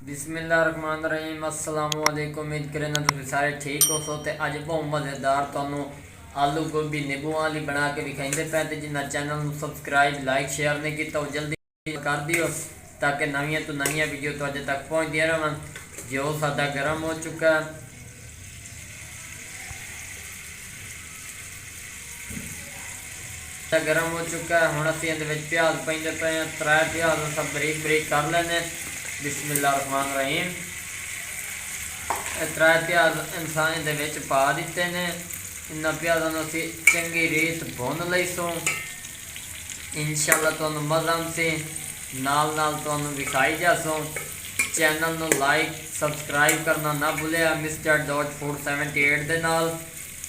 बिस्मिल्लाहिर्रहमानिर्रहीम अस्सलाम वालेकुम। उम्मीद करें ना तुम सारे ठीक हो सो। तो अज बहुत मज़ेदार तुहानू आलू गोभी नींबू वाली बना के विखाइंदे पे। तो जिन्हें चैनल में सबसक्राइब लाइक शेयर नहीं किया वो जल्दी कर दियो ताकि नविया तो नविया वीडियो तो अजे तक पहुँचदियाँ रहन। जो सादा गर्म हो चुका है, गर्म हो चुका है। हुण असीं इहदे विच प्याज पाइंदे पे हैं। 3 प्याज सब बरीक बरीक कर लेने। बिस्मिल्लाहिर्रहमानिर्रहीम। 3 प्याज इंसान इहदे विच पा दिते ने। इन्हां प्याज़ां नूं असीं चंगी रीत भुन लईसूं। इंशाअल्लाह तुहानूं मज़ा आउंदे नाल नाल तुहानूं विखाई जासूं। चैनल नूं लाइक सबसक्राइब करना ना भुलिया मिस्टर डॉट 478 दे नाल।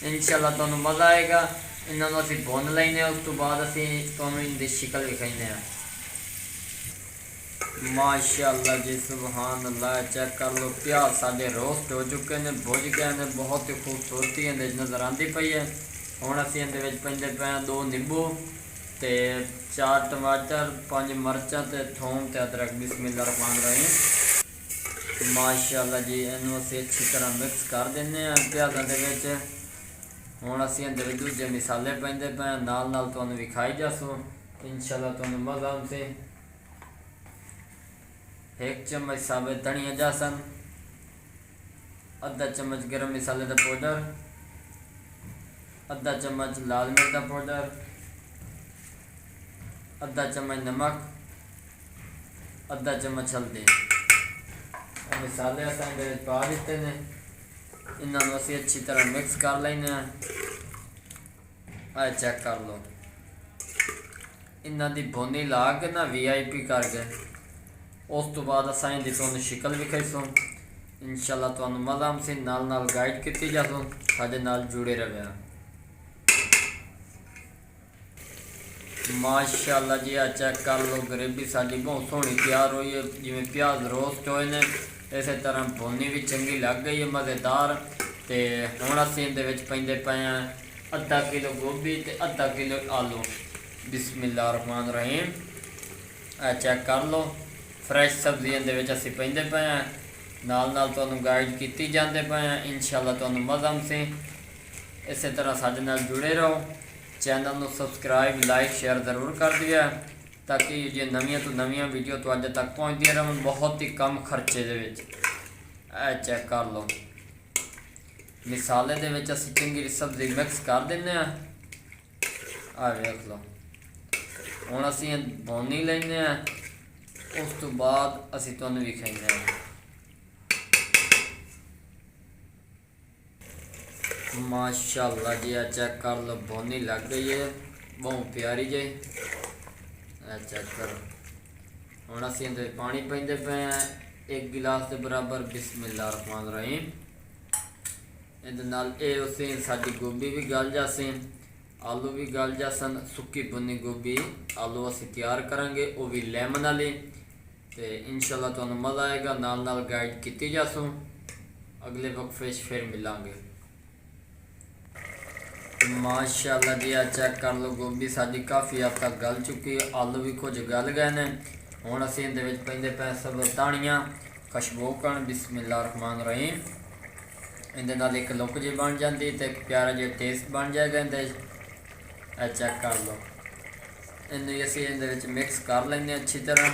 इंशाअल्लाह तुहानूं मज़ा आएगा। इन्होंने असीं भुन लैने। उस तो बाद असीं तुहानूं इनकी शिकल विखाइने। माशाअल्लाह जी सुबहान अल्लाह। चेक कर लो प्याज साढ़े रोस्ट हो चुके हैं, भुज गए हैं। बहुत ही खूबसूरती इहदे नज़र आती पई है। हुण असीं इहदे विच पैंदे पे 2 नींबू ते 4 टमाटर 5 मिर्चां ते थोम ते अदरक। बिस्मिल्लाहिर्रहमानिर्रहीम। माशाअल्लाह जी इनू असीं अच्छी तरह मिक्स कर देने प्याज़ां दे विच। हुण असीं इहदे विच दूजे मसाले पैंदे पे नाल नाल तुहानूं विखाई जासूं। इंशाअल्लाह तुहानूं मज़ा आउंदे। 1 चम्मच साबित धनिया जासन, आधा चम्मच गरम मसाले का पाउडर, आधा चम्मच लाल मिर्च का पाउडर, आधा चम्मच नमक, आधा चम्मच हल्दी। मसाले असां इहदे विच पा दिते ने। इन्होंने असीं अच्छी तरह मिक्स कर लैने। चेक कर लो इन्हों की भुनी ला के ना VIP करके। उस तो बाद असां इहदी तुहानूं शिकल विखाईसूं। इंशाअल्लाह तुहानूं मज़ा आउंदे नाल नाल गाइड की जासूं। साडे नाल जुड़े रहिया। माशाअल्लाह जी आ चेक कर लो ग्रेवी साडी बहुत सोहनी तैयार हुई है। जिवें प्याज रोस्ट होए ने इस तरह भुनी भी चंगी लग गई है, मज़ेदार। तो हुण असीं इहदे विच पैंदे पे हैं आधा किलो गोभी ते आधा किलो आलू। बिस्मिल्लाहिर्रहमानिर्रहीम। चेक कर लो फ्रैश सब्जी इहदे विच असीं पैंदे पे हैं। नाल नाल तुहानूं गाइड कीती जांदे पे हैं। इंशाअल्लाह तुहानूं मज़ा आउंदे। इस तरह साडे नाल जुड़े रहो। चैनल नूं सबसक्राइब लाइक शेयर ज़रूर कर दिया ताकि जो नवियां तो नवियां वीडियो तो अज तक पहुँचदियां रहन बहुत ही कम खर्चे दे विच। चेक कर लो मिसाले दे विच असीं चंगी सब्जी मिक्स कर दिंदे आ। वेख लो हुण असीं भुनी लैंदे आ। उस तो बाद असीं तुहानूं विखाइंदे आ। माशाअल्लाह जी चेक कर लो भुनी लग गई है बहुत प्यारी जी। चेक करो हुण असीं इहदे पानी पैंदे पे हैं 1 गिलास के बराबर। बिस्मिल्लाहिर्रहमानिर्रहीम। इहदे नाल उसी साडी गोभी भी गल जासी, आलू भी गल जासन। सुक्की भुनी गोभी आलू असीं तैयार करांगे वो भी लैमन वाली। तो इंशाअल्लाह तुहानूं मज़ा आएगा। नाल नाल गाइड की जासूं। अगले वक्फे फिर मिलांगे। माशाअल्लाह जी चेक कर लो गोभी साडी काफ़ी हद तक गल चुकी है, आलू भी कुछ गल गए हैं। हुण असीं इहदे विच पैंदे पे सब धनिया खुशबू कण। बिस्मिल्लाहिर्रहमानिर्रहीम। इहदे नाल एक लुक जी बन जाती तो एक प्यारा जिहा टेस्ट बन जाएगा इहदे। चेक कर लो इन्हूं असीं इहदे विच मिक्स कर लैंदे अच्छी तरह।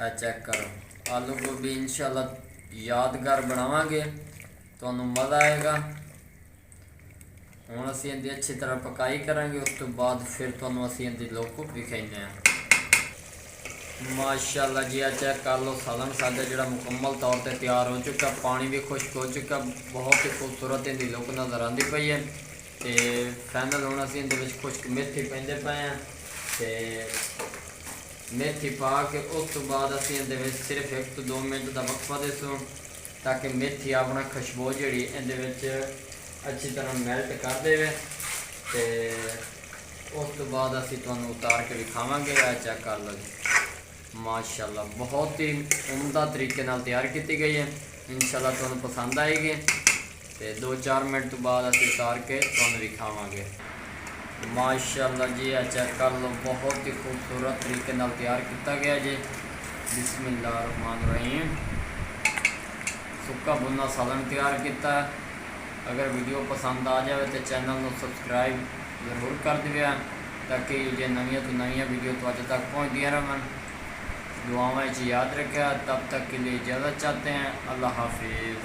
चेक करो आलू गोभी इंशाअल्लाह यादगार बनावांगे, तुहानूं मज़ा आएगा। हुण असीं इहदी अच्छी तरह पकाई करांगे। उस तो बाद फिर तुहानूं असीं इहदी लुक विखाइने। माशाअल्लाह जी चेक कर लो सालन साडा जिहड़ा मुकम्मल तौर पर तैयार हो चुका। पानी भी खुश्क हो चुका। बहुत ही खूबसूरत इहदी लुक नज़र आती पई है। तो फाइनल हुण असीं इहदे विच खुश्क मेथी पैंदे पे हैं। तो मेथी पा के उस तो बाद असीं इहदे विच सिर्फ 1 तो 2 मिनट का वक्फा देसूं ताकि मेथी अपना खुशबू जिहड़ी इहदे विच अच्छी तरह मैल्ट कर दे। तो उस तो बाद असीं तुहानूं उतार के विखावांगे। चेक कर लो जी माशाअल्लाह बहुत ही उम्दा तरीके नाल तैयार की गई है। इंशाअल्लाह तुहानूं पसंद आएगी। तो 2-4 मिनट तो बाद असीं उतार के तुहानूं विखावांगे। माशाअल्लाह जी चेक कर लो बहुत ही खूबसूरत तरीके नाल तैयार किया गया जी। बिस्मिल्लाहिर्रहमानिर्रहीम। सुक्का भुना सालन तैयार किया। अगर वीडियो पसंद आ जाए तो चैनल को सबसक्राइब जरूर कर दिया ताकि जो नवी तो नवी वीडियो तो अज तक पहुँचदियाँ रहन। दुआवां याद रखा। तब तक के लिए इजाज़त चाहते हैं। अल्लाह हाफिज़।